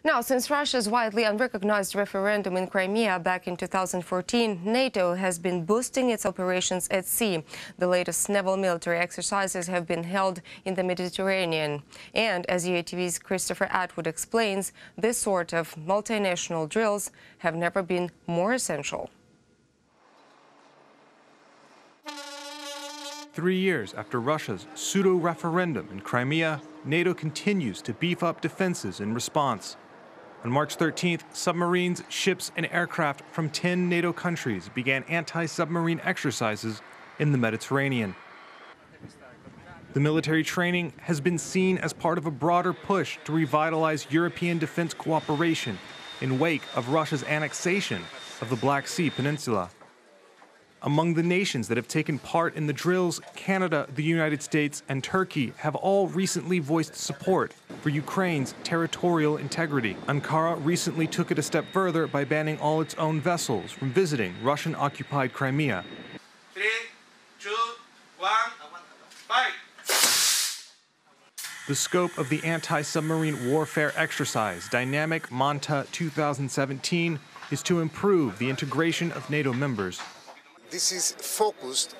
Now, since Russia's widely unrecognized referendum in Crimea back in 2014, NATO has been boosting its operations at sea. The latest naval military exercises have been held in the Mediterranean. And as UATV's Christopher Atwood explains, this sort of multinational drills have never been more essential. 3 years after Russia's pseudo-referendum in Crimea, NATO continues to beef up defenses in response. On March 13th, submarines, ships, and aircraft from 10 NATO countries began anti-submarine exercises in the Mediterranean. The military training has been seen as part of a broader push to revitalize European defense cooperation in wake of Russia's annexation of the Black Sea Peninsula. Among the nations that have taken part in the drills, Canada, the United States, and Turkey have all recently voiced support for Ukraine's territorial integrity. Ankara recently took it a step further by banning all its own vessels from visiting Russian-occupied Crimea. 3, 2, 1, fight! The scope of the anti-submarine warfare exercise, Dynamic Manta 2017, is to improve the integration of NATO members. This is focused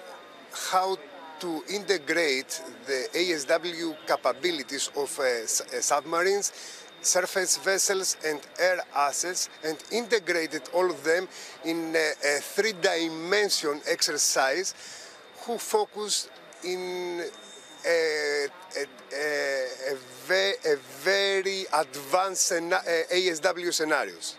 how to integrate the ASW capabilities of submarines, surface vessels and air assets, and integrated all of them in a three-dimension exercise who focused in a very advanced ASW scenarios.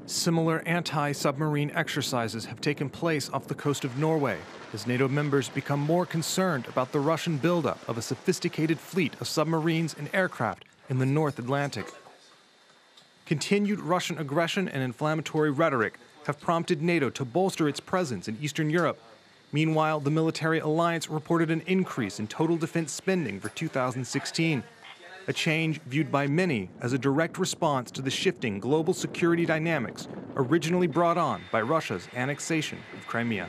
Similar anti-submarine exercises have taken place off the coast of Norway as NATO members become more concerned about the Russian buildup of a sophisticated fleet of submarines and aircraft in the North Atlantic. Continued Russian aggression and inflammatory rhetoric have prompted NATO to bolster its presence in Eastern Europe. Meanwhile, the military alliance reported an increase in total defense spending for 2016. A change viewed by many as a direct response to the shifting global security dynamics originally brought on by Russia's annexation of Crimea.